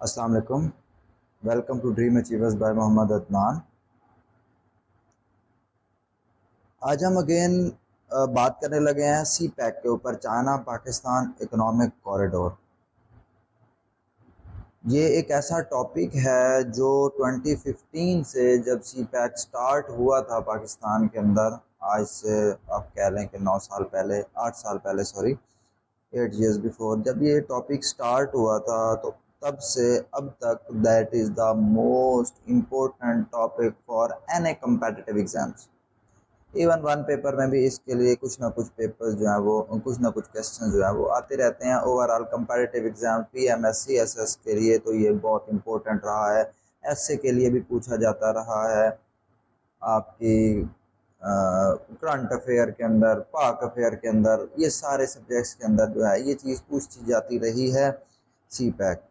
अस्सलाम वालेकुम। Welcome to Dream Achievers by Mohammad Adnan. आज हम अगेन बात करने लगे हैं सी पैक के ऊपर, चाइना पाकिस्तान इकोनॉमिक कॉरिडोर। ये एक ऐसा टॉपिक है जो 2015 से जब सी पैक स्टार्ट हुआ था पाकिस्तान के अंदर, आज से आप कह लें कि 9 साल पहले, 8 साल पहले, सॉरी, 8 years बिफोर, जब ये टॉपिक स्टार्ट हुआ था तो तब से अब तक that is the most important topic for any competitive exams. Even one paper में भी इसके लिए कुछ ना कुछ पेपर्स जो हैं वो, कुछ ना कुछ क्वेश्चन जो हैं वो आते रहते हैं। ओवरऑल कंपैरेटिव एग्जाम पीएमएससी एसएस के लिए तो ये बहुत इंपॉर्टेंट रहा है। एसए के लिए भी पूछा जाता रहा है। आपकी करंट अफेयर के अंदर, पाक अफेयर के अंदर, ये सारे सब्जेक्ट्स के अंदर जो है ये चीज़ पूछी जाती रही है सी पैक।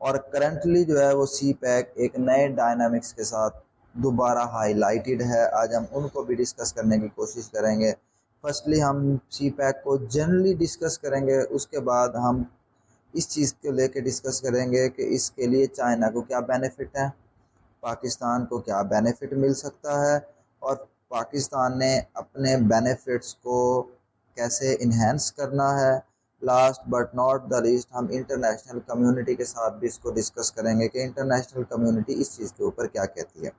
और करंटली जो है वो सी पैक एक नए डायनामिक्स के साथ दोबारा हाईलाइटेड है। आज हम उनको भी डिस्कस करने की कोशिश करेंगे। फर्स्टली हम सी पैक को जनरली डिस्कस करेंगे, उसके बाद हम इस चीज़ को लेके डिस्कस करेंगे कि इसके लिए चाइना को क्या बेनिफिट है, पाकिस्तान को क्या बेनिफिट मिल सकता है, और पाकिस्तान ने अपने बेनिफिट्स को कैसे इन्हेंस करना है। Last but not the least हम इंटरनेशनल कम्युनिटी के साथ भी इसको डिस्कस करेंगे कि इंटरनेशनल कम्युनिटी इस चीज़ के ऊपर क्या कहती है।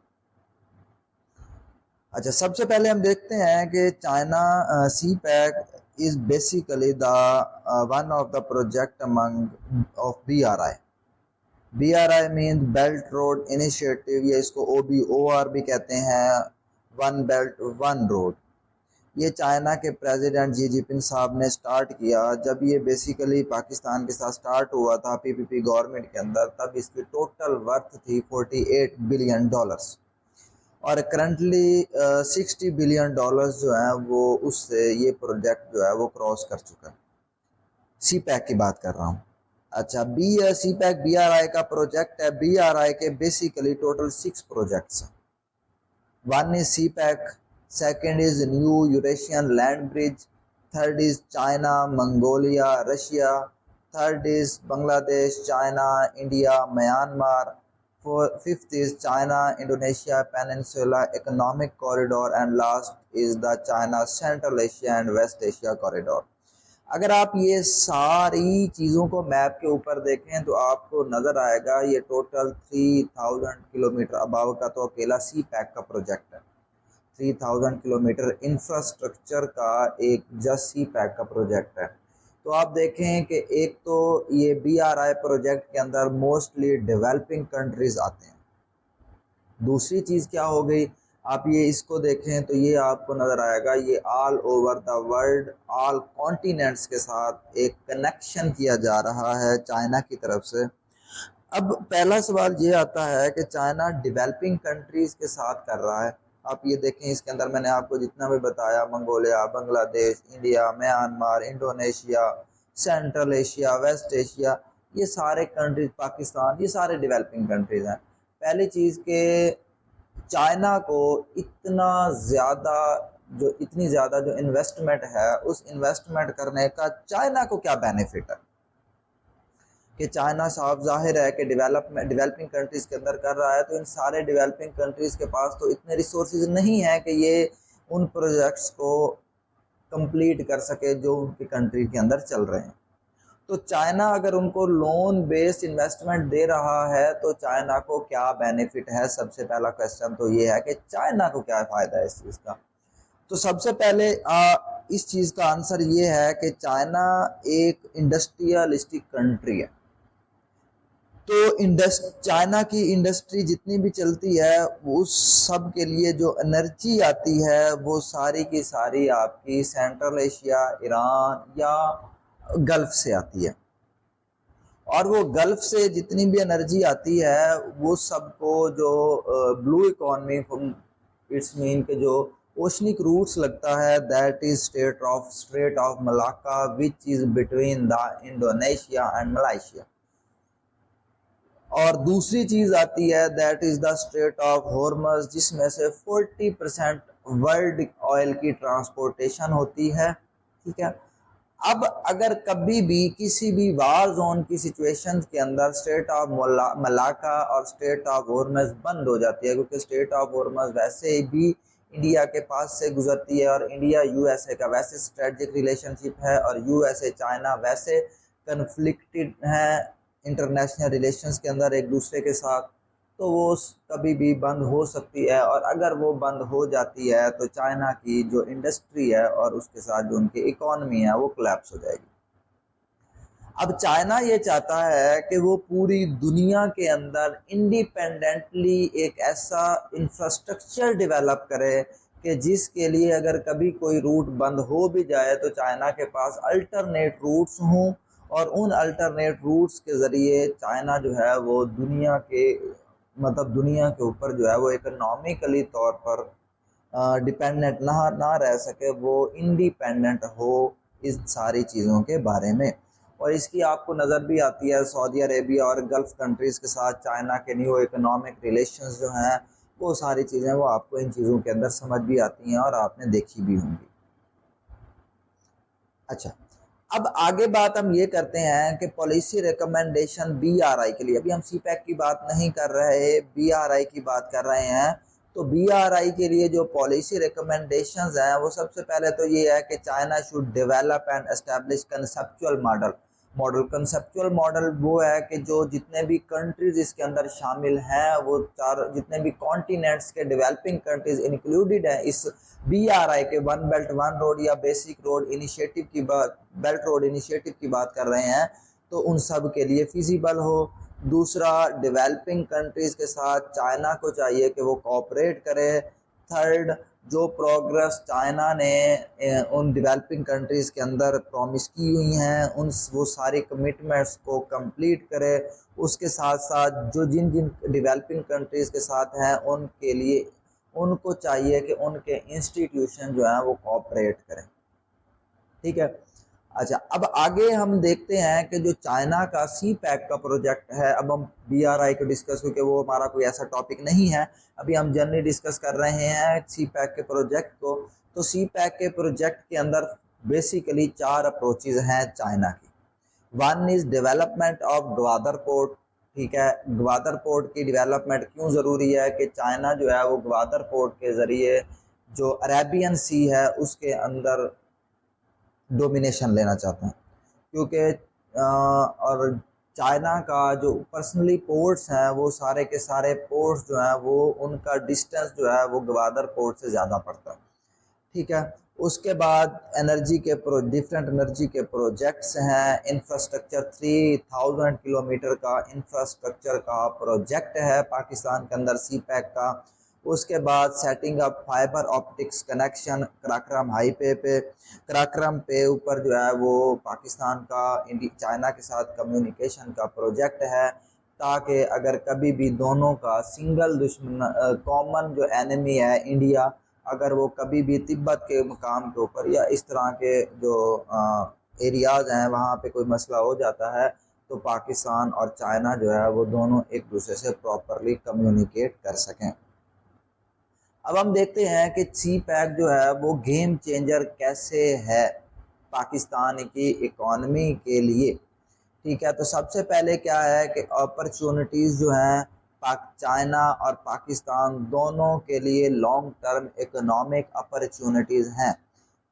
अच्छा, सबसे पहले हम देखते हैं कि China CPEC is basically the one of the project among of BRI। BRI mean belt road initiative, या इसको OBOR भी कहते हैं, वन बेल्ट वन रोड। ये चाइना के प्रेसिडेंट जी जिनपिंग साहब ने स्टार्ट किया। जब ये बेसिकली पाकिस्तान के साथ स्टार्ट हुआ था पीपीपी गवर्नमेंट के अंदर, तब इसकी टोटल वर्थ थी $48 बिलियन, और करंटली $60 बिलियन जो हैं वो उससे ये प्रोजेक्ट जो है वो क्रॉस कर चुका है। सी पैक की बात कर रहा हूँ। अच्छा, सी पैक BRI का प्रोजेक्ट है। BRI के बेसिकली टोटल 6 प्रोजेक्ट्स हैं। One is CPEC, second is New Eurasian Land Bridge, third is China, Mongolia, Russia, third is Bangladesh, China, India, Myanmar, fifth is China, Indonesia Peninsula Economic Corridor, and last is the China Central Asia and West Asia Corridor। अगर आप ये सारी चीज़ों को map के ऊपर देखें तो आपको नज़र आएगा ये टोटल 3000 किलोमीटर अबाव का तो अकेला सी पैक का प्रोजेक्ट है। 3000 किलोमीटर इंफ्रास्ट्रक्चर का एक जस्ट सी पैक का प्रोजेक्ट है। तो आप देखें कि एक तो ये BRI प्रोजेक्ट के अंदर मोस्टली डेवलपिंग कंट्रीज आते हैं। दूसरी चीज़ क्या हो गई, आप ये इसको देखें तो ये आपको नज़र आएगा ये all over the world, all continents के साथ एक कनेक्शन किया जा रहा है चाइना की तरफ से। अब पहला सवाल ये आता है कि चाइना डेवलपिंग कंट्रीज़ के साथ कर रहा है। आप ये देखें, इसके अंदर मैंने आपको जितना भी बताया, Mongolia, Bangladesh, India, Myanmar, Indonesia, Central Asia, West Asia, ये सारे कंट्रीज, पाकिस्तान, ये सारे डेवलपिंग कंट्रीज़ हैं। पहली चीज़ के चाइना को इतनी ज़्यादा जो इन्वेस्टमेंट है, उस इन्वेस्टमेंट करने का चाइना को क्या बेनिफिट है कि चाइना साफ जाहिर है कि डेवलपिंग कंट्रीज़ के अंदर कर रहा है, तो इन सारे डेवलपिंग कंट्रीज़ के पास तो इतने रिसोर्सेज नहीं है कि ये उन प्रोजेक्ट्स को कंप्लीट कर सके जो उनकी कंट्री के अंदर चल रहे हैं। तो चाइना अगर उनको लोन बेस्ड इन्वेस्टमेंट दे रहा है तो चाइना को क्या बेनिफिट है। सबसे पहला क्वेश्चन तो ये है कि चाइना को क्या फ़ायदा है इस चीज़ का। तो सबसे पहले इस चीज़ का आंसर ये है कि चाइना एक इंडस्ट्रियलिस्टिक कंट्री है। तो चाइना की इंडस्ट्री जितनी भी चलती है उस सब के लिए जो एनर्जी आती है वो सारी की सारी आपकी सेंट्रल एशिया, ईरान या गल्फ से आती है। और वो गल्फ से जितनी भी एनर्जी आती है वो सबको जो ब्लू इकॉनमी, इट्स मीन के जो ओशनिक रूट्स लगता है, that is strait of Malacca which is between the Indonesia and Malaysia. और दूसरी चीज़ आती है that is the strait of Hormuz, जिसमें से 40% वर्ल्ड ऑयल की ट्रांसपोर्टेशन होती है। ठीक है, अब अगर कभी भी किसी भी वार जोन की सिचुएशन के अंदर स्ट्रेट ऑफ मलाका और स्ट्रेट ऑफ हॉर्मज़ बंद हो जाती है, क्योंकि स्ट्रेट ऑफ हॉर्मज़ वैसे भी इंडिया के पास से गुजरती है और इंडिया यूएसए का वैसे स्ट्रेटजिक रिलेशनशिप है और यूएसए चाइना वैसे कन्फ्लिक्टेड है इंटरनेशनल रिलेशंस के अंदर एक दूसरे के साथ, तो वो कभी भी बंद हो सकती है। और अगर वो बंद हो जाती है तो चाइना की जो इंडस्ट्री है और उसके साथ जो उनकी इकोनॉमी है वो कोलैप्स हो जाएगी। अब चाइना ये चाहता है कि वो पूरी दुनिया के अंदर इंडिपेंडेंटली एक ऐसा इंफ्रास्ट्रक्चर डेवलप करे कि जिसके लिए अगर कभी कोई रूट बंद हो भी जाए तो चाइना के पास अल्टरनेट रूट्स हों, और उन अल्टरनेट रूट्स के ज़रिए चाइना जो है वो दुनिया के दुनिया के ऊपर जो है वो इकोनॉमिकली तौर पर डिपेंडेंट ना रह सके, वो इंडिपेंडेंट हो इस सारी चीज़ों के बारे में। और इसकी आपको नज़र भी आती है सऊदी अरेबिया और गल्फ़ कंट्रीज़ के साथ चाइना के न्यू इकोनॉमिक रिलेशंस जो हैं, वो सारी चीज़ें वो आपको इन चीज़ों के अंदर समझ भी आती हैं और आपने देखी भी होंगी। अच्छा, अब आगे बात हम ये करते हैं कि पॉलिसी रिकमेंडेशन बीआरआई के लिए। अभी हम सीपैक की बात नहीं कर रहे, बीआरआई की बात कर रहे हैं। तो बीआरआई के लिए जो पॉलिसी रिकमेंडेशंस हैं वो सबसे पहले तो ये है कि China should develop and establish conceptual conceptual model वो है कि जो जितने भी कंट्रीज इसके अंदर शामिल हैं, वो चार जितने भी कॉन्टिनेंट्स के डेवलपिंग कंट्रीज इंक्लूडेड हैं इस बीआरआई के वन बेल्ट वन रोड या बेसिक रोड इनिशिएटिव की बात, बेल्ट रोड इनिशिएटिव की बात कर रहे हैं, तो उन सब के लिए फिजिबल हो। दूसरा, डेवलपिंग कंट्रीज के साथ चाइना को चाहिए कि वो कोऑपरेट करे। थर्ड, जो प्रोग्रेस चाइना ने उन डेवलपिंग कंट्रीज़ के अंदर प्रॉमिस की हुई हैं उन वो सारे कमिटमेंट्स को कंप्लीट करे। उसके साथ साथ जो जिन जिन डेवलपिंग कंट्रीज़ के साथ हैं उनके लिए उनको चाहिए कि उनके इंस्टीट्यूशन जो हैं वो कोऑपरेट करें। ठीक है। अच्छा, अब आगे हम देखते हैं कि जो चाइना का सी पैक का प्रोजेक्ट है, अब हम बीआरआई को डिस्कस, क्योंकि वो हमारा कोई ऐसा टॉपिक नहीं है, अभी हम जनरली डिस्कस कर रहे हैं सी पैक के प्रोजेक्ट को। तो सी पैक के प्रोजेक्ट के अंदर बेसिकली 4 अप्रोचेज हैं चाइना की। One is development of Gwadar port. ठीक है, ग्वादर पोर्ट की डेवलपमेंट क्यों ज़रूरी है कि चाइना जो है वो ग्वादर पोर्ट के ज़रिए जो अरेबियन सी है उसके अंदर डोमिनेशन लेना चाहते हैं, क्योंकि और चाइना का जो पर्सनली पोर्ट्स हैं वो सारे के सारे पोर्ट्स जो हैं वो उनका डिस्टेंस जो है वो ग्वादर पोर्ट से ज़्यादा पड़ता है। ठीक है। उसके बाद एनर्जी के डिफरेंट एनर्जी के प्रोजेक्ट्स हैं। इंफ्रास्ट्रक्चर 3000 किलोमीटर का इंफ्रास्ट्रक्चर का प्रोजेक्ट है पाकिस्तान के अंदर सी पैक का। उसके बाद setting up fibre optics connection Karakoram highway पे, कराक्रम पे ऊपर जो है वो पाकिस्तान का चाइना के साथ कम्युनिकेशन का प्रोजेक्ट है, ताकि अगर कभी भी दोनों का सिंगल दुश्मन कॉमन जो एनिमी है इंडिया, अगर वो कभी भी तिब्बत के मकाम के ऊपर या इस तरह के जो एरियाज़ हैं वहाँ पे कोई मसला हो जाता है, तो पाकिस्तान और चाइना जो है वो दोनों एक दूसरे से प्रॉपरली कम्युनिकेट कर सकें। अब हम देखते हैं कि सी पैक जो है वो गेम चेंजर कैसे है पाकिस्तान की इकॉनमी के लिए। ठीक है, तो सबसे पहले क्या है कि अपॉर्चुनिटीज़ जो हैं चाइना और पाकिस्तान दोनों के लिए लॉन्ग टर्म इकोनॉमिक अपॉर्चुनिटीज़ हैं।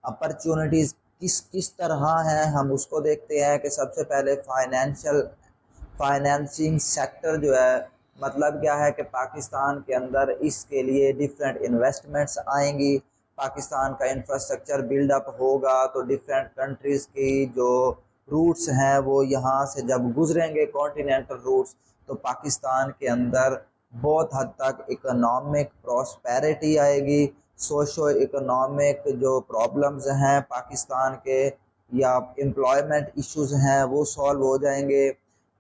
अपॉर्चुनिटीज़ किस किस तरह हैं हम उसको देखते हैं कि सबसे पहले फाइनेंसिंग सेक्टर जो है, मतलब क्या है कि पाकिस्तान के अंदर इसके लिए डिफरेंट इन्वेस्टमेंट्स आएंगी। पाकिस्तान का इंफ्रास्ट्रक्चर बिल्डअप होगा तो डिफरेंट कंट्रीज़ की जो रूट्स हैं वो यहाँ से जब गुजरेंगे कॉन्टिनेंटल रूट्स, तो पाकिस्तान के अंदर बहुत हद तक इकोनॉमिक प्रॉस्पेरिटी आएगी। सोशो इकोनॉमिक जो प्रॉब्लम्स हैं पाकिस्तान के या एम्प्लॉयमेंट इश्यूज हैं वो सॉल्व हो जाएंगे।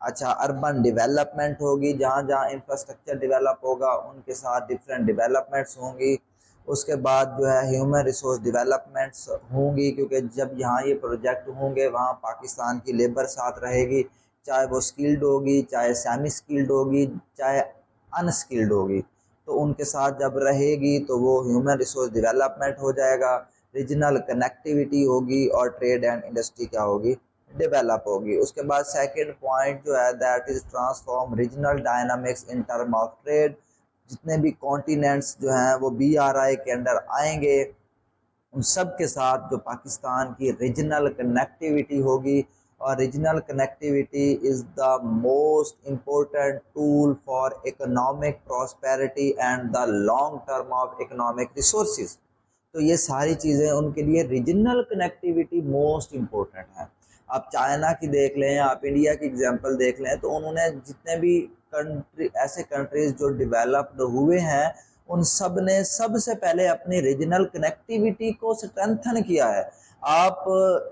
अच्छा, अर्बन डेवलपमेंट होगी, जहाँ जहाँ इंफ्रास्ट्रक्चर डेवलप होगा उनके साथ डिफरेंट डेवलपमेंट्स होंगी। उसके बाद जो है ह्यूमन रिसोर्स डेवलपमेंट्स होंगी, क्योंकि जब यहाँ ये प्रोजेक्ट होंगे वहाँ पाकिस्तान की लेबर साथ रहेगी, चाहे वो स्किल्ड होगी, चाहे सेमी स्किल्ड होगी, चाहे अनस्किल्ड होगी, तो उनके साथ जब रहेगी तो वो ह्यूमन रिसोर्स डेवलपमेंट हो जाएगा। रीजनल कनेक्टिविटी होगी और ट्रेड एंड इंडस्ट्री क्या होगी, डेवलप होगी। उसके बाद सेकंड पॉइंट जो है that is transform regional dynamics in term of trade. जितने भी कॉन्टिनेंट्स जो हैं वो BRI के अंडर आएंगे, उन सब के साथ जो पाकिस्तान की रीजनल कनेक्टिविटी होगी, और regional connectivity is the most important tool for economic prosperity and the long term of economic resources. तो ये सारी चीज़ें उनके लिए रीजनल कनेक्टिविटी मोस्ट इम्पोर्टेंट है। आप चाइना की देख लें, आप इंडिया की एग्जांपल देख लें, तो उन्होंने जितने भी ऐसे कंट्रीज जो डेवलप्ड हुए हैं, उन सब ने सबसे पहले अपनी रीजनल कनेक्टिविटी को स्ट्रेंथन किया है। आप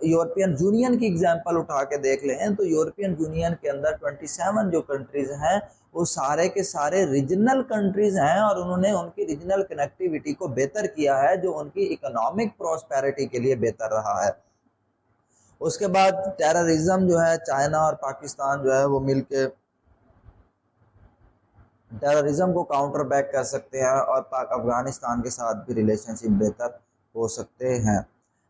यूरोपियन यूनियन की एग्जांपल उठा के देख लें, तो यूरोपियन यूनियन के अंदर 27 जो कंट्रीज हैं वो सारे के सारे रीजनल कंट्रीज हैं, और उन्होंने उनकी रीजनल कनेक्टिविटी को बेहतर किया है, जो उनकी इकोनॉमिक प्रॉस्पेरिटी के लिए बेहतर रहा है। उसके बाद टेररिज्म जो है, चाइना और पाकिस्तान जो है वो मिलके टेररिज्म को काउंटर बैक कर सकते हैं, और अफगानिस्तान के साथ भी रिलेशनशिप बेहतर हो सकते हैं।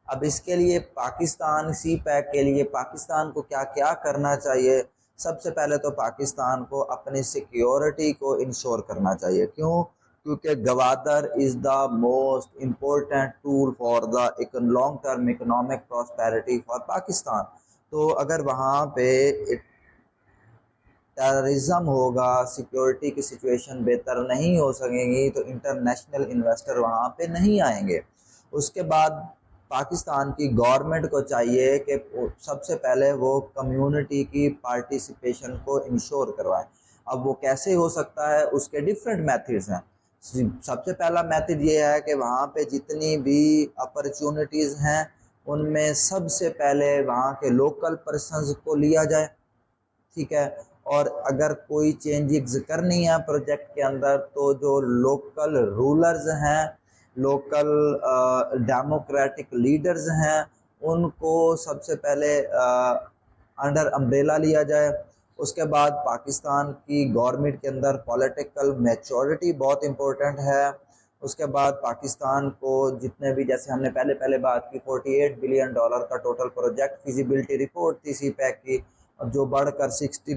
अब इसके लिए पाकिस्तान CPEC के लिए पाकिस्तान को क्या क्या करना चाहिए? सबसे पहले तो पाकिस्तान को अपनी सिक्योरिटी को इंश्योर करना चाहिए। क्यों? क्योंकि Gwadar is the most important tool for the long term economic prosperity for Pakistan. तो अगर वहाँ पे टेररिज्म होगा, सिक्योरिटी की सिचुएशन बेहतर नहीं हो सकेंगी, तो इंटरनेशनल इन्वेस्टर वहाँ पे नहीं आएंगे। उसके बाद पाकिस्तान की गवर्नमेंट को चाहिए कि सबसे पहले वो कम्युनिटी की पार्टिसिपेशन को इंश्योर करवाएं। अब वो कैसे हो सकता है, उसके डिफरेंट मेथड्स हैं। सबसे पहला मेथड ये है कि वहाँ पे जितनी भी अपॉर्चुनिटीज़ हैं, उनमें सबसे पहले वहाँ के लोकल पर्सनस को लिया जाए, ठीक है। और अगर कोई चेंजेस करनी है प्रोजेक्ट के अंदर, तो जो लोकल रूलर्स हैं, लोकल डेमोक्रेटिक लीडर्स हैं, उनको सबसे पहले अंडर अम्ब्रेला लिया जाए। उसके बाद पाकिस्तान की गवर्नमेंट के अंदर पॉलिटिकल मैच्योरिटी बहुत इम्पोर्टेंट है। उसके बाद पाकिस्तान को जितने भी, जैसे हमने पहले बात की, $48 बिलियन का टोटल प्रोजेक्ट फिजिबिलिटी रिपोर्ट थी CPEC की, जो बढ़कर $60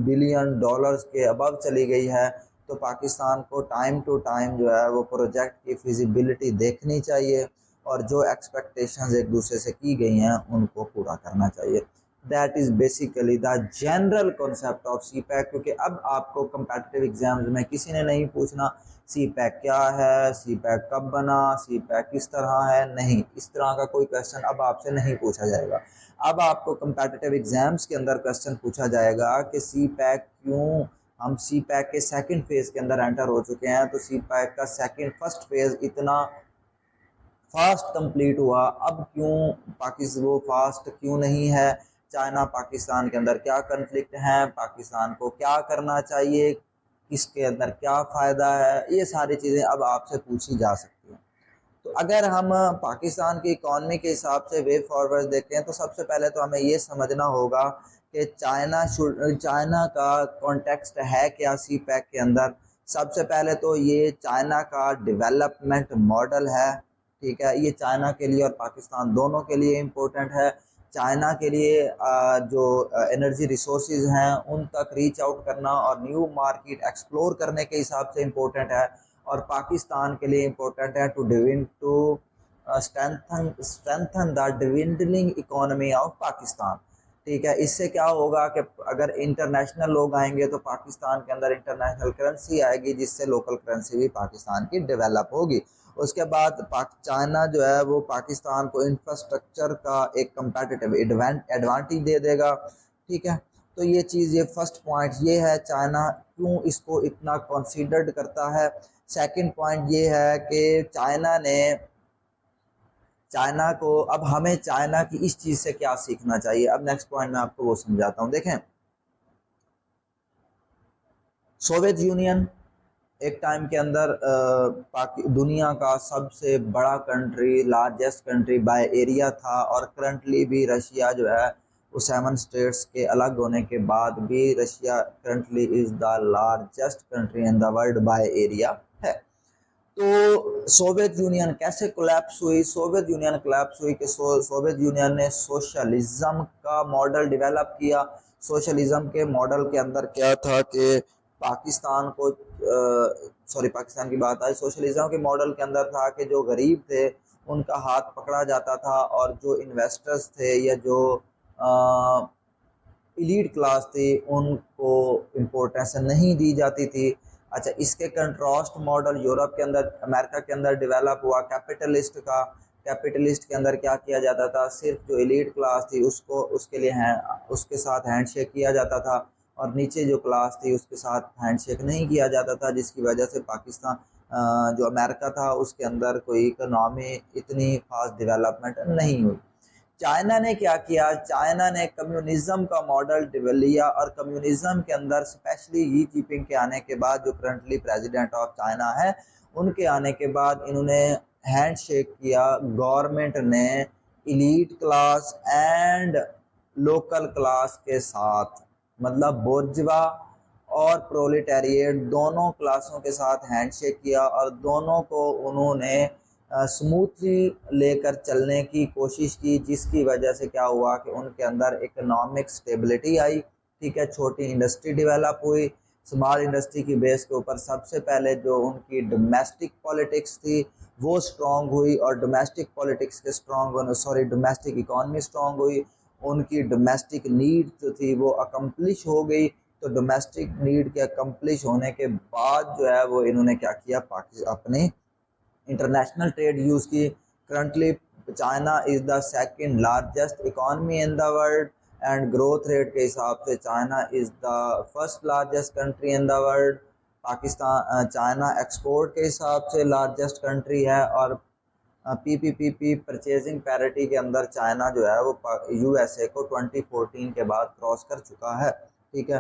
बिलियन के अबव चली गई है। तो पाकिस्तान को टाइम टू टाइम जो है वो प्रोजेक्ट की फिजिबिलिटी देखनी चाहिए, और जो एक्सपेक्टेशंस एक दूसरे से की गई हैं उनको पूरा करना चाहिए। That is basically the general concept of CPEC। क्योंकि अब आपको कंपेटिटिव एग्जाम्स में किसी ने नहीं पूछना CPEC क्या है, CPEC कब बना, CPEC किस तरह है, नहीं, इस तरह का कोई क्वेश्चन अब आपसे नहीं पूछा जाएगा। अब आपको कंपेटिटिव एग्जाम्स के अंदर क्वेश्चन पूछा जाएगा कि CPEC क्यों, हम CPEC के सेकंड फेज़ के अंदर एंटर हो चुके हैं, तो CPEC का फर्स्ट फेज़ इतना फास्ट कंप्लीट हुआ, अब क्यों पाकिस्तान वो फास्ट क्यों नहीं है? चाइना पाकिस्तान के अंदर क्या कन्फ्लिक्ट है, पाकिस्तान को क्या करना चाहिए, किसके अंदर क्या फ़ायदा है, ये सारी चीज़ें अब आपसे पूछी जा सकती हैं। तो अगर हम पाकिस्तान की इकॉनमी के हिसाब से वे फॉरवर्ड देखें, तो सबसे पहले तो हमें ये समझना होगा कि चाइना का कॉन्टेक्स्ट है क्या CPEC के अंदर। सबसे पहले तो ये चाइना का डेवलपमेंट मॉडल है, ठीक है। ये चाइना के लिए और पाकिस्तान दोनों के लिए इम्पोर्टेंट है। चाइना के लिए जो एनर्जी रिसोर्सेज हैं उन तक रीच आउट करना और न्यू मार्केट एक्सप्लोर करने के हिसाब से इम्पोर्टेंट है, और पाकिस्तान के लिए इम्पोर्टेंट है to strengthen the dwindling economy of Pakistan, ठीक है। इससे क्या होगा कि अगर इंटरनेशनल लोग आएंगे तो पाकिस्तान के अंदर इंटरनेशनल करेंसी आएगी, जिससे लोकल करेंसी भी पाकिस्तान की डेवलप होगी। उसके बाद चाइना जो है वो पाकिस्तान को इंफ्रास्ट्रक्चर का एक कंपेटिटिव एडवांटेज दे देगा, ठीक है। तो ये चीज़, ये फर्स्ट पॉइंट ये है, चाइना क्यों इसको इतना कंसीडर्ड करता है। सेकंड पॉइंट ये है कि चाइना को, अब हमें चाइना की इस चीज़ से क्या सीखना चाहिए। अब नेक्स्ट पॉइंट मैं आपको वो समझाता हूँ। देखें, सोवियत यूनियन एक टाइम के अंदर दुनिया का सबसे बड़ा country, largest country by area था, और करंटली भी रशिया जो है वो 7 स्टेट्स के अलग होने के बाद भी Russia currently is the largest country in the world by area है। तो सोवियत यूनियन कैसे कोलैप्स हुई? सोवियत यूनियन कोलैप्स हुई कि सोवियत यूनियन ने सोशलिज्म का मॉडल डेवलप किया। सोशलिज्म के मॉडल के अंदर क्या था कि पाकिस्तान को पाकिस्तान की बात आई, सोशलिज्म के मॉडल के अंदर था कि जो गरीब थे उनका हाथ पकड़ा जाता था, और जो इन्वेस्टर्स थे या जो इलीट क्लास थी उनको इम्पोर्टेंस नहीं दी जाती थी। अच्छा, इसके कंट्रास्ट मॉडल यूरोप के अंदर, अमेरिका के अंदर डेवलप हुआ कैपिटलिस्ट का। कैपिटलिस्ट के अंदर क्या किया जाता था, सिर्फ जो एलीट क्लास थी उसको उसके लिए उसके साथ हैंडशेक किया जाता था, और नीचे जो क्लास थी उसके साथ हैंडशेक नहीं किया जाता था, जिसकी वजह से पाकिस्तान जो अमेरिका था उसके अंदर कोई इकोनॉमी इतनी फास्ट डेवलपमेंट नहीं हुई। चाइना ने क्या किया? चाइना ने कम्युनिज्म का मॉडल लिया, और कम्युनिज्म के अंदर स्पेशली शी जिनपिंग के आने के बाद, जो करंटली प्रेसिडेंट ऑफ चाइना है, उनके आने के बाद इन्होंने हैंडशेक किया गवर्नमेंट ने elite class and local class के साथ, मतलब बोर्जवा और प्रोलेटारिएट दोनों क्लासों के साथ हैंडशेक किया, और दोनों को उन्होंने स्मूथली लेकर चलने की कोशिश की, जिसकी वजह से क्या हुआ कि उनके अंदर इकोनॉमिक स्टेबिलिटी आई। ठीक है, छोटी इंडस्ट्री डेवलप हुई। स्मॉल इंडस्ट्री की बेस के ऊपर सबसे पहले जो उनकी डोमेस्टिक पॉलिटिक्स थी वो स्ट्रांग हुई, और डोमेस्टिक पॉलिटिक्स के डोमेस्टिक इकोनॉमी स्ट्रांग हुई। उनकी डोमेस्टिक नीड जो थी वो अकम्प्लिश हो गई। तो डोमेस्टिक नीड के अकम्प्लिश होने के बाद जो है वो इन्होंने क्या किया, अपने इंटरनेशनल ट्रेड यूज की। Currently China is the second largest economy in the world, and growth rate के हिसाब से China is the first largest country in the world. Pakistan China export के हिसाब से लार्जेस्ट कंट्री है, और पीपीपी परचेजिंग पैरिटी के अंदर चाइना जो है वो यूएसए को 2014 के बाद क्रॉस कर चुका है। ठीक है,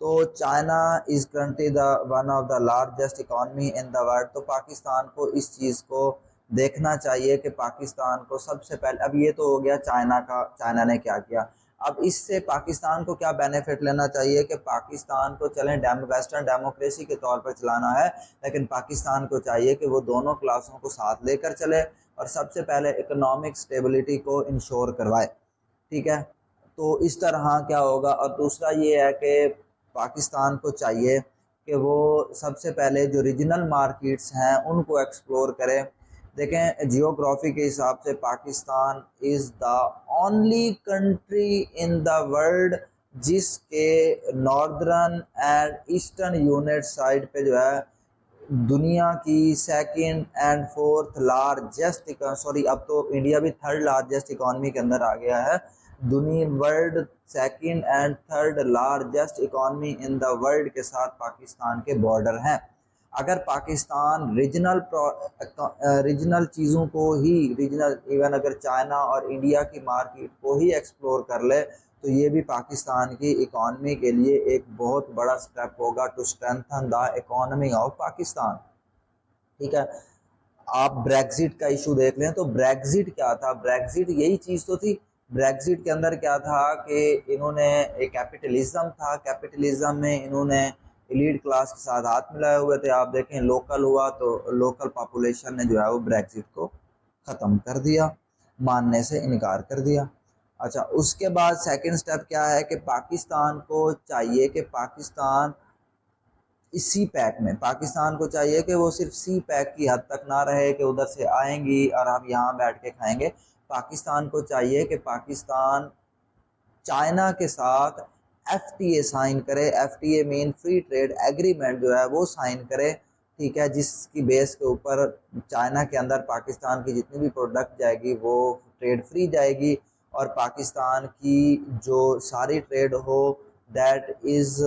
तो China is currently the one of the largest economy in the world. तो पाकिस्तान को इस चीज़ को देखना चाहिए कि पाकिस्तान को सबसे पहले, अब ये तो हो गया चाइना का, चाइना ने क्या किया। अब इससे पाकिस्तान को क्या बेनिफिट लेना चाहिए कि पाकिस्तान को चलें वेस्टर्न डेमोक्रेसी के तौर पर चलाना है, लेकिन पाकिस्तान को चाहिए कि वो दोनों क्लासों को साथ लेकर चले, और सबसे पहले इकोनॉमिक स्टेबिलिटी को इंश्योर करवाए। ठीक है, तो इस तरह क्या होगा। और दूसरा ये है कि पाकिस्तान को चाहिए कि वो सबसे पहले जो रीजनल मार्केट्स हैं उनको एक्सप्लोर करें। देखें, जियोग्राफी के हिसाब से Pakistan is the only country in the world जिसके northern and eastern unit side पे जो है दुनिया की सेकंड एंड फोर्थ लार्जेस्ट, अब तो इंडिया भी थर्ड लार्जेस्ट इकोनॉमी के अंदर आ गया है। दुनिया world second and third largest economy in the world के साथ पाकिस्तान के बॉर्डर हैं। अगर पाकिस्तान रीजनल चीज़ों को ही, रीजनल इवन अगर चाइना और इंडिया की मार्केट को ही एक्सप्लोर कर ले, तो ये भी पाकिस्तान की इकॉनमी के लिए एक बहुत बड़ा स्टेप होगा to strengthen the economy of Pakistan. ठीक है, आप ब्रेग्जिट का इशू देख लें तो ब्रेग्जिट क्या था? ब्रेग्जिट यही चीज़ तो थी। ब्रेग्जिट के अंदर क्या था कि इन्होंने एक कैपिटलिज्म था, कैपिटलिज्म में इन्होंने एलीट क्लास के साथ हाथ मिलाए हुए थे। आप देखें, लोकल हुआ तो लोकल पॉपुलेशन ने जो है वो ब्रेग्जिट को ख़त्म कर दिया, मानने से इनकार कर दिया। अच्छा, उसके बाद सेकंड स्टेप क्या है कि पाकिस्तान को चाहिए कि पाकिस्तान इस सी पैक में, पाकिस्तान को चाहिए कि वो सिर्फ सी पैक की हद तक ना रहे कि उधर से आएंगी और हम यहाँ बैठ के खाएंगे। पाकिस्तान को चाहिए कि पाकिस्तान चाइना के साथ एफटीए साइन करे। FTA mean free trade agreement जो है वो साइन करे। ठीक है, जिसकी बेस के ऊपर चाइना के अंदर पाकिस्तान की जितनी भी प्रोडक्ट जाएगी वो ट्रेड फ्री जाएगी, और पाकिस्तान की जो सारी ट्रेड हो that is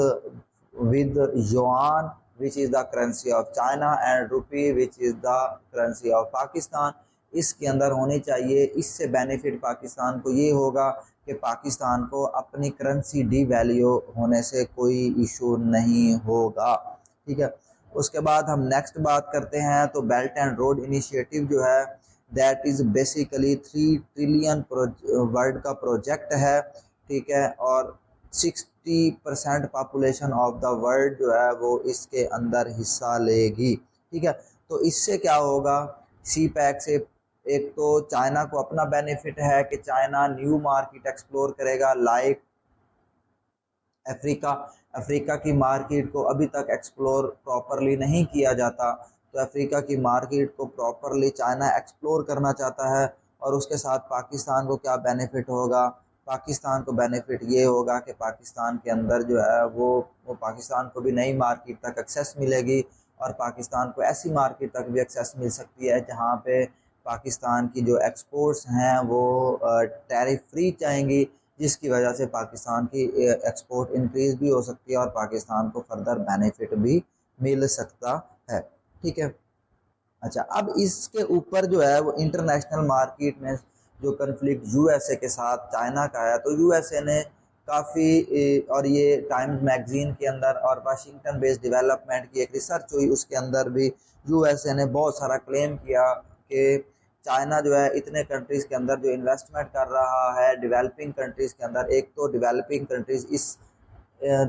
with yuan which is the currency of China and rupee which is the currency of Pakistan, इसके अंदर होनी चाहिए। इससे बेनिफिट पाकिस्तान को ये होगा कि पाकिस्तान को अपनी करेंसी डी वैल्यू होने से कोई इशू नहीं होगा। ठीक है, उसके बाद हम नेक्स्ट बात करते हैं तो बेल्ट एंड रोड इनिशिएटिव जो है that is basically 3 trillion world का प्रोजेक्ट है। ठीक है, और 60% पॉपुलेशन ऑफ द वर्ल्ड जो है वो इसके अंदर हिस्सा लेगी। ठीक है। तो इससे क्या होगा, सी पैक से एक तो चाइना को अपना बेनिफिट है कि चाइना न्यू मार्केट एक्सप्लोर करेगा, लाइक अफ्रीका। अफ्रीका की मार्केट को अभी तक एक्सप्लोर प्रॉपरली नहीं किया जाता, तो अफ्रीका की मार्केट को प्रॉपरली चाइना एक्सप्लोर करना चाहता है। और उसके साथ पाकिस्तान को क्या बेनिफिट होगा, पाकिस्तान को बेनिफिट ये होगा कि पाकिस्तान के अंदर जो है वो पाकिस्तान को भी नई मार्केट तक एक्सेस मिलेगी, और पाकिस्तान को ऐसी मार्केट तक भी एक्सेस मिल सकती है जहाँ पे पाकिस्तान की जो एक्सपोर्ट्स हैं वो टैरिफ फ्री चाहेंगी, जिसकी वजह से पाकिस्तान की एक्सपोर्ट इंक्रीज भी हो सकती है और पाकिस्तान को फर्दर बेनिफिट भी मिल सकता है। ठीक है। अच्छा, अब इसके ऊपर जो है वो इंटरनेशनल मार्केट में जो कन्फ्लिक्ट यूएसए के साथ चाइना का है, तो यूएसए ने काफ़ी, और ये टाइम्स मैगजीन के अंदर और वाशिंगटन बेस्ड डेवलपमेंट की एक रिसर्च हुई, उसके अंदर भी यूएसए ने बहुत सारा क्लेम किया कि चाइना जो है इतने कंट्रीज़ के अंदर जो इन्वेस्टमेंट कर रहा है डेवलपिंग कंट्रीज़ के अंदर। एक तो डेवलपिंग कंट्रीज़ इस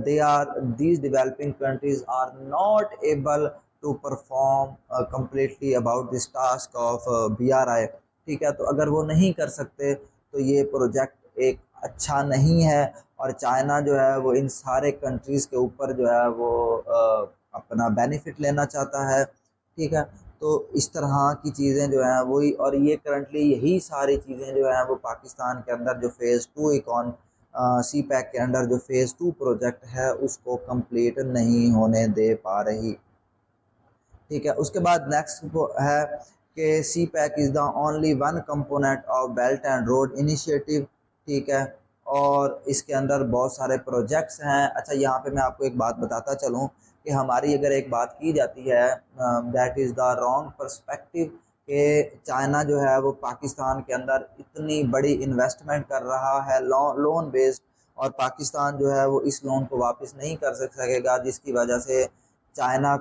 they are these developing countries are not able to perform completely about this task of BRI। ठीक है, तो अगर वो नहीं कर सकते तो ये प्रोजेक्ट एक अच्छा नहीं है, और चाइना जो है वो इन सारे कंट्रीज़ के ऊपर जो है वो अपना बेनिफिट लेना चाहता है। ठीक है, तो इस तरह की चीज़ें जो हैं वही, और ये करंटली यही सारी चीज़ें जो हैं वो पाकिस्तान के अंदर जो फेज़ 2 इकॉन सी पैक के अंडर जो फेज़ 2 प्रोजेक्ट है उसको कंप्लीट नहीं होने दे पा रही। ठीक है, उसके बाद नेक्स्ट है कि CPEC is the only one component of belt and road initiative. ठीक है, और इसके अंदर बहुत सारे प्रोजेक्ट्स हैं। अच्छा, यहाँ पे मैं आपको एक बात बताता चलूँ कि हमारी अगर एक बात की जाती है, that is the wrong perspective, कि चाइना जो है वो पाकिस्तान के अंदर इतनी बड़ी इन्वेस्टमेंट कर रहा है लोन बेस्ड, और पाकिस्तान जो है वो इस लोन को वापस नहीं कर सकेगा, जिसकी वजह से चाइना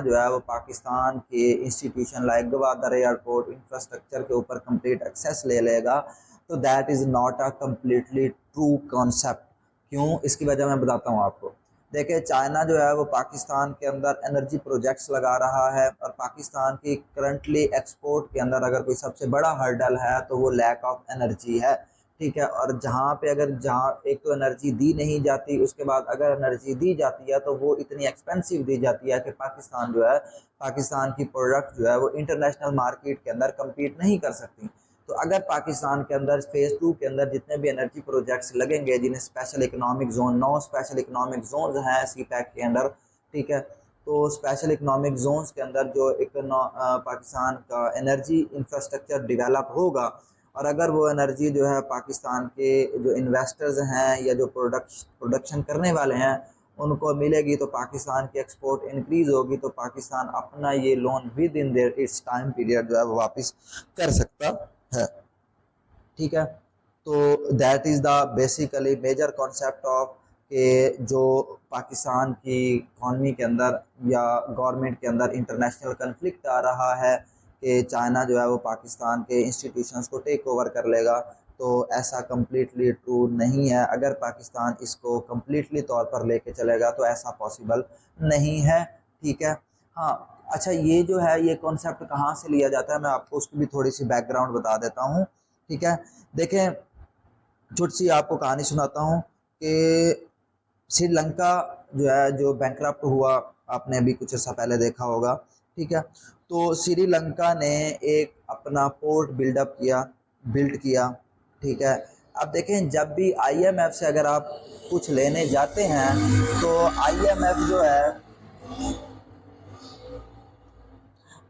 जो है वो पाकिस्तान के institution like Gwadar airport infrastructure के ऊपर कंप्लीट एक्सेस ले लेगा। तो that is not a completely true concept. क्यों, इसकी वजह मैं बताता हूँ आपको। देखिए, चाइना जो है वो पाकिस्तान के अंदर एनर्जी प्रोजेक्ट्स लगा रहा है, और पाकिस्तान की करंटली एक्सपोर्ट के अंदर अगर कोई सबसे बड़ा हर्डल है तो वो लैक ऑफ एनर्जी है। ठीक है, और जहाँ एक तो एनर्जी दी नहीं जाती, उसके बाद अगर एनर्जी दी जाती है तो वो इतनी एक्सपेंसिव दी जाती है कि पाकिस्तान की प्रोडक्ट जो है वो इंटरनेशनल मार्केट के अंदर कम्पीट नहीं कर सकती। तो अगर पाकिस्तान के अंदर फेज़ 2 के अंदर जितने भी एनर्जी प्रोजेक्ट्स लगेंगे, जिन्हें special economic zone 9 special economic zone हैं सी पैक के अंदर। ठीक है, तो स्पेशल इकोनॉमिक जोन्स के अंदर जो पाकिस्तान का एनर्जी इंफ्रास्ट्रक्चर डेवलप होगा, और अगर वो एनर्जी जो है पाकिस्तान के जो इन्वेस्टर्स हैं या जो प्रोडक्शन करने वाले हैं उनको मिलेगी, तो पाकिस्तान की एक्सपोर्ट इंक्रीज होगी, तो पाकिस्तान अपना ये loan with in their it's time period जो है वो वापस कर सकता है। ठीक है, तो that is the basically major concept of के जो पाकिस्तान की इकॉनमी के अंदर या गवर्नमेंट के अंदर इंटरनेशनल कन्फ्लिक्ट आ रहा है कि चाइना जो है वो पाकिस्तान के इंस्टीट्यूशंस को टेक ओवर कर लेगा। तो ऐसा कम्प्लीटली ट्रू नहीं है। अगर पाकिस्तान इसको कम्प्लीटली तौर पर लेके चलेगा तो ऐसा पॉसिबल नहीं है। ठीक है, हाँ। अच्छा, ये जो है ये कॉन्सेप्ट कहाँ से लिया जाता है, मैं आपको उसकी भी थोड़ी सी बैकग्राउंड बता देता हूँ। ठीक है, देखें, छोटी सी आपको कहानी सुनाता हूँ कि श्रीलंका जो है जो बैंकरप्ट हुआ, आपने अभी कुछ अर्सा पहले देखा होगा। ठीक है, तो श्रीलंका ने एक अपना पोर्ट बिल्ड किया। ठीक है, अब देखें, जब भी आईएमएफ से अगर आप कुछ लेने जाते हैं तो आईएमएफ जो है,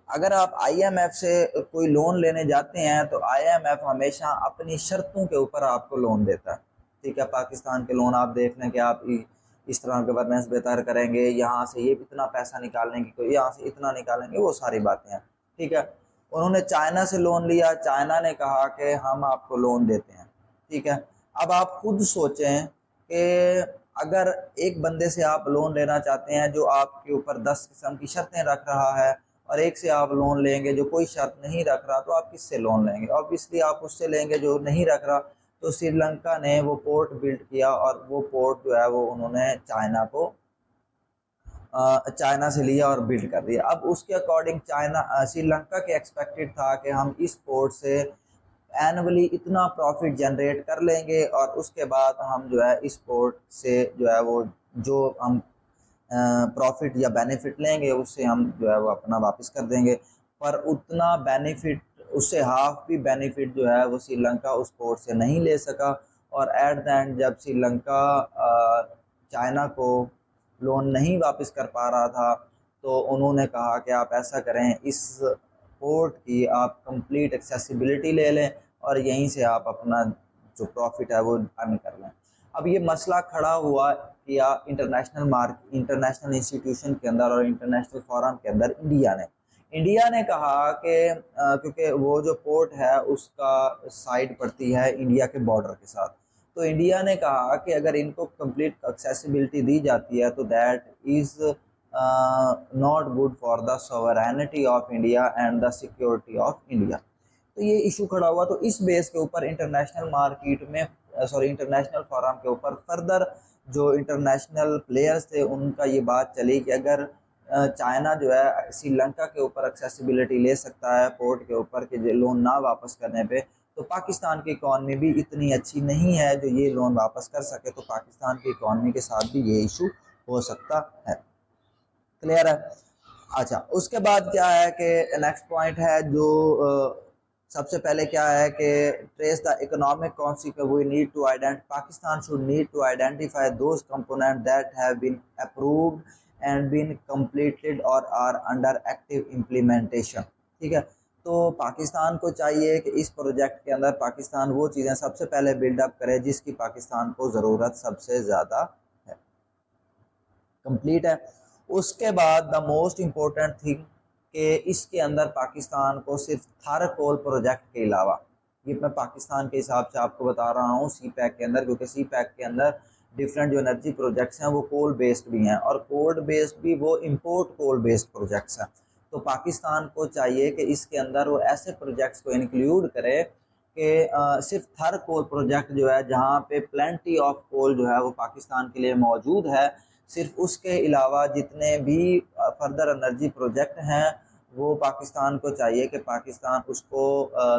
अगर आप आईएमएफ से कोई लोन लेने जाते हैं तो आईएमएफ हमेशा अपनी शर्तों के ऊपर आपको लोन देता है। ठीक है, पाकिस्तान के लोन आप देख लें कि आप इस तरह गवर्नेंस बेहतर करेंगे, यहाँ से ये इतना पैसा निकालने की, कोई यहाँ से इतना निकालेंगे, वो सारी बातें हैं। ठीक है, उन्होंने चाइना से लोन लिया, चाइना ने कहा कि हम आपको लोन देते हैं। ठीक है, अब आप खुद सोचें कि अगर एक बंदे से आप लोन लेना चाहते हैं जो आपके ऊपर 10 किस्म की शर्तें रख रहा है, और एक से आप लोन लेंगे जो कोई शर्त नहीं रख रहा, तो आप किससे लोन लेंगे? ऑब्वियसली आप उससे लेंगे जो नहीं रख रहा। तो श्रीलंका ने वो पोर्ट बिल्ड किया, और वो पोर्ट जो है वो उन्होंने चाइना को चाइना से लिया और बिल्ड कर दिया। अब उसके अकॉर्डिंग चाइना श्रीलंका के एक्सपेक्टेड था कि हम इस पोर्ट से एनुअली इतना प्रॉफिट जनरेट कर लेंगे और उसके बाद हम जो है इस पोर्ट से जो है वो जो हम प्रॉफिट या बेनिफिट लेंगे उससे हम जो है वो अपना वापस कर देंगे। पर उतना बेनिफिट, उससे हाफ भी बेनिफिट जो है वो श्रीलंका उस पोर्ट से नहीं ले सका। और एट द एंड जब श्रीलंका चाइना को लोन नहीं वापस कर पा रहा था तो उन्होंने कहा कि आप ऐसा करें, इस पोर्ट की आप कंप्लीट एक्सेसिबिलिटी ले लें और यहीं से आप अपना जो प्रॉफिट है वो अर्न कर लें। अब ये मसला खड़ा हुआ कि इंटरनेशनल इंस्टीट्यूशन के अंदर और इंटरनेशनल फोरम के अंदर इंडिया ने कहा कि क्योंकि वो जो पोर्ट है उसका साइड पड़ती है इंडिया के बॉर्डर के साथ, तो इंडिया ने कहा कि अगर इनको कंप्लीट एक्सेसिबिलिटी दी जाती है तो that is not good for the sovereignty of India and the security of India. तो ये इशू खड़ा हुआ। तो इस बेस के ऊपर इंटरनेशनल मार्केट में इंटरनेशनल फोरम के ऊपर फर्दर जो इंटरनेशनल प्लेयर्स थे उनका ये बात चली कि अगर चाइना जो है श्रीलंका के ऊपर एक्सेसिबिलिटी ले सकता है पोर्ट के ऊपर कि लोन ना वापस करने पे, तो पाकिस्तान की इकॉनमी भी इतनी अच्छी नहीं है जो ये लोन वापस कर सके, तो पाकिस्तान की इकॉनमी के साथ भी ये इशू हो सकता है। क्लियर है? अच्छा, उसके बाद क्या है कि नेक्स्ट पॉइंट है जो सबसे पहले क्या है कि trace the economic consequence we need to Pakistan should need to identify those component that have been approved and been completed और आर अंडर एक्टिव इम्प्लीमेंटेशन। ठीक है, तो पाकिस्तान को चाहिए कि इस प्रोजेक्ट के अंदर पाकिस्तान वो चीज़ें सबसे पहले बिल्डअप करे जिसकी पाकिस्तान को ज़रूरत सबसे ज़्यादा है। कंप्लीट है। उसके बाद द मोस्ट इम्पोर्टेंट थिंग कि इसके अंदर पाकिस्तान को सिर्फ थार कोल प्रोजेक्ट के अलावा, ये मैं पाकिस्तान के हिसाब से आपको बता रहा हूँ सी पैक के अंदर, क्योंकि सी पैक के अंदर डिफरेंट जो एनर्जी प्रोजेक्ट्स हैं वो कोल बेस्ड भी हैं और कोल बेस्ड भी वो इम्पोर्ट कोल बेस्ड प्रोजेक्ट्स हैं। तो पाकिस्तान को चाहिए कि इसके अंदर वो ऐसे प्रोजेक्ट्स को इंक्लूड करे कि सिर्फ थर कोल प्रोजेक्ट जो है जहाँ पे प्लेंटी ऑफ कोल जो है वो पाकिस्तान के लिए मौजूद है, सिर्फ उसके अलावा जितने भी फर्दर एनर्जी प्रोजेक्ट हैं वो पाकिस्तान को चाहिए कि पाकिस्तान उसको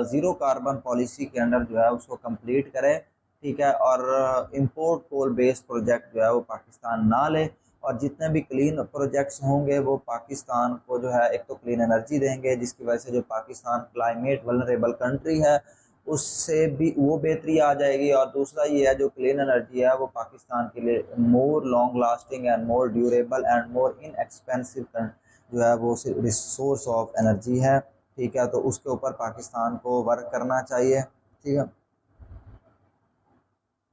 ज़ीरो कार्बन पॉलिसी के अंडर जो है उसको कंप्लीट करे। ठीक है, और इंपोर्ट कोल बेस्ड प्रोजेक्ट जो है वो पाकिस्तान ना ले, और जितने भी क्लीन प्रोजेक्ट्स होंगे वो पाकिस्तान को जो है एक तो क्लीन एनर्जी देंगे जिसकी वजह से जो पाकिस्तान क्लाइमेट वल्नरेबल कंट्री है उससे भी वो बेहतरी आ जाएगी, और दूसरा ये है जो क्लीन एनर्जी है वो पाकिस्तान के लिए more long lasting and more durable and more inexpensive जो है वो रिसोर्स ऑफ एनर्जी है। ठीक है, तो उसके ऊपर पाकिस्तान को वर्क करना चाहिए। ठीक है,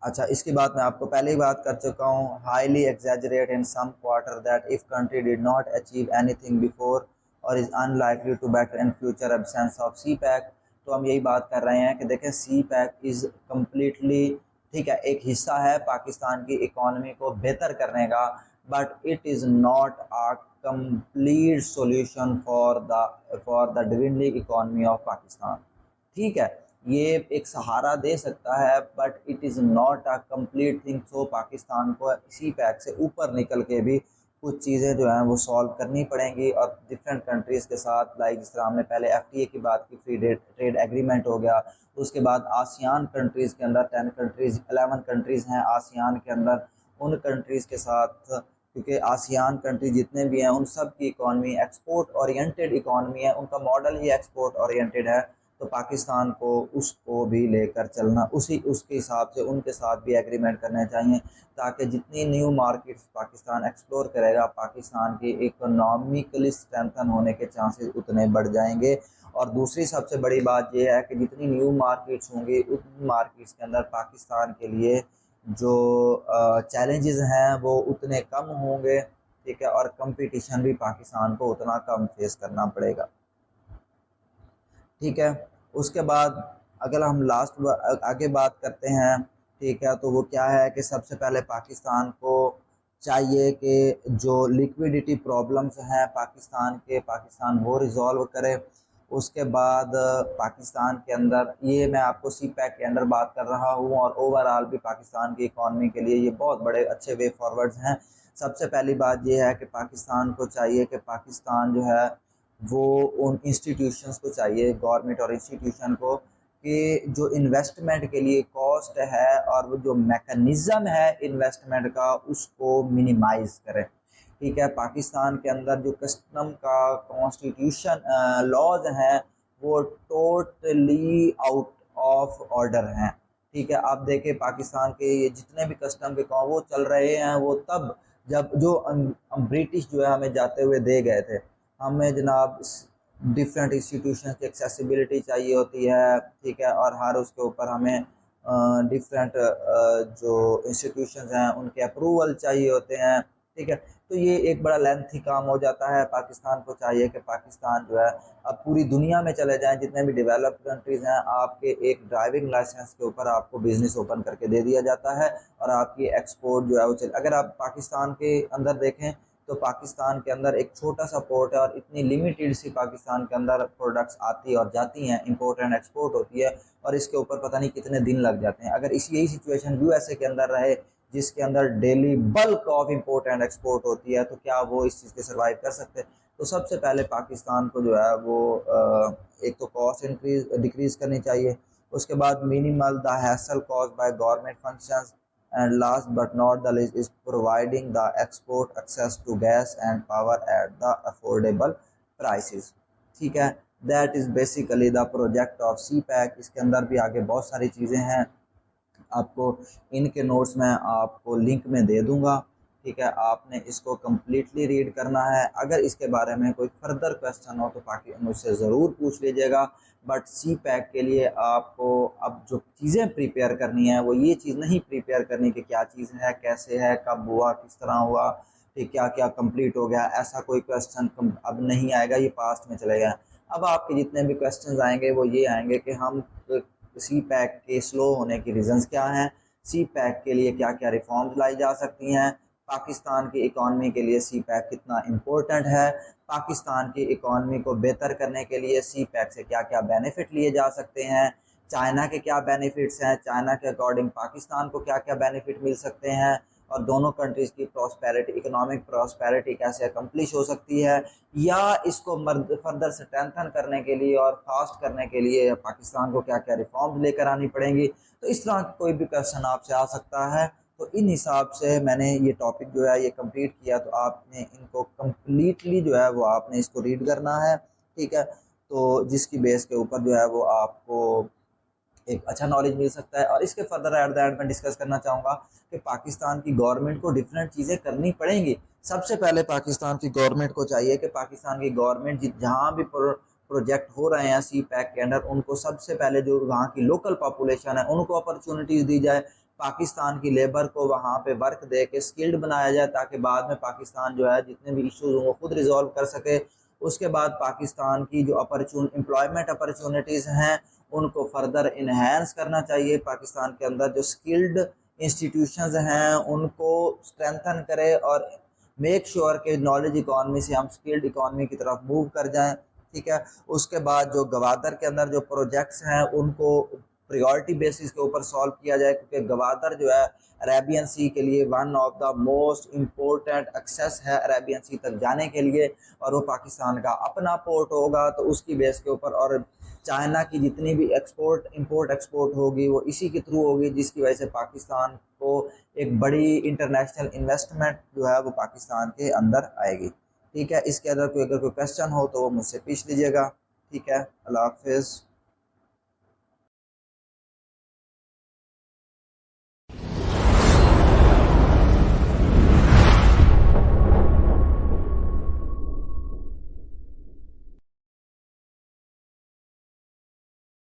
अच्छा, इसकी बात मैं आपको पहले ही बात कर चुका हूँ। Highly exaggerate in some quarter that if country did not achieve anything before और is unlikely to better in future absence of CPEC. तो हम यही बात कर रहे हैं कि देखें सी पैक इज़ कम्प्लीटली, ठीक है, एक हिस्सा है पाकिस्तान की इकॉनमी को बेहतर करने का, but it is not a complete solution for the dwindling economy of Pakistan. ठीक है, ये एक सहारा दे सकता है but it is not a complete thing. So Pakistan को इसी पैक से ऊपर निकल के भी कुछ चीज़ें जो हैं वो सॉल्व करनी पड़ेंगी और डिफरेंट कंट्रीज़ के साथ, लाइक जिस तरह हमने पहले FTA की बात की, फ्री ट्रेड एग्रीमेंट हो गया, उसके बाद आसियान कंट्रीज़ के अंदर 11 कंट्रीज़ हैं आसियान के अंदर, उन कंट्रीज़ के साथ, क्योंकि आसियान कंट्री जितने भी हैं उन सब की इकॉनमी एक्सपोर्ट ओरिएंटेड इकॉनमी है, उनका मॉडल ही एक्सपोर्ट ओरिएंटेड है, तो पाकिस्तान को उसको भी लेकर चलना, उसके हिसाब से उनके साथ भी एग्रीमेंट करने चाहिए ताकि जितनी न्यू मार्केट्स पाकिस्तान एक्सप्लोर करेगा पाकिस्तान की इकोनॉमिकली स्ट्रेंथन होने के चांसेस उतने बढ़ जाएंगे। और दूसरी सबसे बड़ी बात यह है कि जितनी न्यू मार्केट्स होंगी उन मार्केट्स के अंदर पाकिस्तान के लिए जो चैलेंजेस हैं वो उतने कम होंगे। ठीक है, और कंपटीशन भी पाकिस्तान को उतना कम फेस करना पड़ेगा। ठीक है, उसके बाद अगर हम आगे बात करते हैं, ठीक है, तो वो क्या है कि सबसे पहले पाकिस्तान को चाहिए कि जो लिक्विडिटी प्रॉब्लम्स हैं पाकिस्तान वो रिज़ॉल्व करे। उसके बाद पाकिस्तान के अंदर, ये मैं आपको सी पैक के अंदर बात कर रहा हूँ और ओवरऑल भी पाकिस्तान की इकॉनमी के लिए ये बहुत बड़े अच्छे वे फॉरवर्ड्स हैं। सबसे पहली बात ये है कि पाकिस्तान को चाहिए कि पाकिस्तान जो है वो उन इंस्टीट्यूशंस को चाहिए, गवर्नमेंट और इंस्टीट्यूशन को, कि जो इन्वेस्टमेंट के लिए कॉस्ट है और वो जो मैकेनिज़्म है इन्वेस्टमेंट का उसको मिनिमाइज़ करें। ठीक है, पाकिस्तान के अंदर जो कस्टम का कॉन्स्टिट्यूशन लॉज हैं वो टोटली आउट ऑफ ऑर्डर हैं। ठीक है, आप देखें पाकिस्तान के ये जितने भी कस्टम के काम वो चल रहे हैं वो तब जब जो ब्रिटिश जो है हमें जाते हुए दे गए थे। हमें जनाब डिफरेंट इंस्टीट्यूशन की एक्सेसिबिलिटी चाहिए होती है। ठीक है, और हर उसके ऊपर हमें डिफरेंट जो इंस्टीट्यूशन हैं उनके अप्रूवल चाहिए होते हैं। ठीक है, तो ये एक बड़ा लेंथी काम हो जाता है। पाकिस्तान को चाहिए कि पाकिस्तान जो है अब पूरी दुनिया में चले जाएं, जितने भी डेवलप्ड कंट्रीज़ हैं, आपके एक ड्राइविंग लाइसेंस के ऊपर आपको बिजनेस ओपन करके दे दिया जाता है और आपकी एक्सपोर्ट जो है वो चल। अगर आप पाकिस्तान के अंदर देखें तो पाकिस्तान के अंदर एक छोटा सा पोर्ट है और इतनी लिमिटेड सी पाकिस्तान के अंदर प्रोडक्ट्स आती और जाती हैं, इंपोर्ट एंड एक्सपोर्ट होती है, और इसके ऊपर पता नहीं कितने दिन लग जाते हैं। अगर इस यही सिचुएशन यूएसए के अंदर रहे जिसके अंदर daily bulk of import and export होती है, तो क्या वो इस चीज़ के सर्वाइव कर सकते हैं? तो सबसे पहले पाकिस्तान को जो है वो एक तो कॉस्ट डिक्रीज करनी चाहिए, उसके बाद minimal the hassle cause by government functions, and last but not the least is providing the export access to gas and power at the affordable prices। ठीक है, that is basically the project of CPEC। इसके अंदर भी आगे बहुत सारी चीज़ें हैं, आपको इनके नोट्स में आपको लिंक में दे दूंगा। ठीक है, आपने इसको कम्प्लीटली रीड करना है। अगर इसके बारे में कोई फर्दर क्वेश्चन हो तो बाकी मुझसे ज़रूर पूछ लीजिएगा। बट सी पैक के लिए आपको अब जो चीज़ें प्रिपेयर करनी है वो ये चीज़ नहीं प्रिपेयर करनी कि क्या चीज़ है, कैसे है, कब हुआ, किस तरह हुआ, ठीक, क्या क्या कंप्लीट हो गया, ऐसा कोई क्वेश्चन अब नहीं आएगा, ये पास्ट में चले गया। अब आपके जितने भी क्वेश्चन आएंगे वो ये आएंगे कि हम सी पैक के स्लो होने की रीज़न्स क्या हैं, सी पैक के लिए क्या क्या रिफॉर्म्स लाई जा सकती हैं, पाकिस्तान की इकॉनमी के लिए सी पैक कितना इम्पोर्टेंट है, पाकिस्तान की इकॉनमी को बेहतर करने के लिए सी पैक से क्या क्या बेनिफिट लिए जा सकते हैं, चाइना के क्या बेनिफिट्स हैं, चाइना के अकॉर्डिंग पाकिस्तान को क्या क्या बेनिफिट मिल सकते हैं, और दोनों कंट्रीज़ की प्रॉस्पेरिटी, इकोनॉमिक प्रॉस्पेरिटी कैसे अकम्प्लिश हो सकती है, या इसको फर्दर स्ट्रेंथन करने के लिए और फास्ट करने के लिए पाकिस्तान को क्या क्या रिफॉर्म्स लेकर आनी पड़ेंगी। तो इस तरह की कोई भी क्वेश्चन आपसे आ सकता है। तो इन हिसाब से मैंने ये टॉपिक जो है ये कंप्लीट किया। तो आपने इनको कम्प्लीटली जो है वो आपने इसको रीड करना है। ठीक है, तो जिसकी बेस के ऊपर जो है वो आपको एक अच्छा नॉलेज मिल सकता है। और इसके फर्दर एट द एंड में डिस्कस करना चाहूँगा कि पाकिस्तान की गवर्नमेंट को डिफरेंट चीज़ें करनी पड़ेंगी। सबसे पहले पाकिस्तान की गवर्नमेंट को चाहिए कि पाकिस्तान की गवर्नमेंट जहाँ भी प्रोजेक्ट हो रहे हैं सी पैक के अंडर, उनको सबसे पहले जो वहाँ की लोकल पॉपुलेशन है उनको अपॉर्चुनिटीज़ दी जाए, पाकिस्तान की लेबर को वहाँ पे वर्क दे के स्किल्ड बनाया जाए, ताकि बाद में पाकिस्तान जो है जितने भी इश्यूज वो खुद रिजॉल्व कर सके। उसके बाद पाकिस्तान की जो एम्प्लॉयमेंट अपॉर्चुनिटीज़ हैं उनको फर्दर इन्हेंस करना चाहिए। पाकिस्तान के अंदर जो स्किल्ड इंस्टीट्यूशंस हैं उनको स्ट्रेंथन करे और मेक श्योर के नॉलेज इकॉनमी से हम स्किल्ड इकॉनमी की तरफ मूव कर जाएं। ठीक है, उसके बाद जो गवादर के अंदर जो प्रोजेक्ट्स हैं उनको प्रायोरिटी बेसिस के ऊपर सॉल्व किया जाए, क्योंकि गवादर जो है अरेबियन सी के लिए one of the most important access है अरेबियन सी तक जाने के लिए, और वो पाकिस्तान का अपना पोर्ट होगा। तो उसकी बेस के ऊपर और चाइना की जितनी भी इंपोर्ट एक्सपोर्ट होगी वो इसी के थ्रू होगी, जिसकी वजह से पाकिस्तान को एक बड़ी इंटरनेशनल इन्वेस्टमेंट जो है वो पाकिस्तान के अंदर आएगी। ठीक है, इसके अंदर कोई अगर कोई क्वेश्चन हो तो वो मुझसे पूछ लीजिएगा। ठीक है, अल्लाह हाफिज़।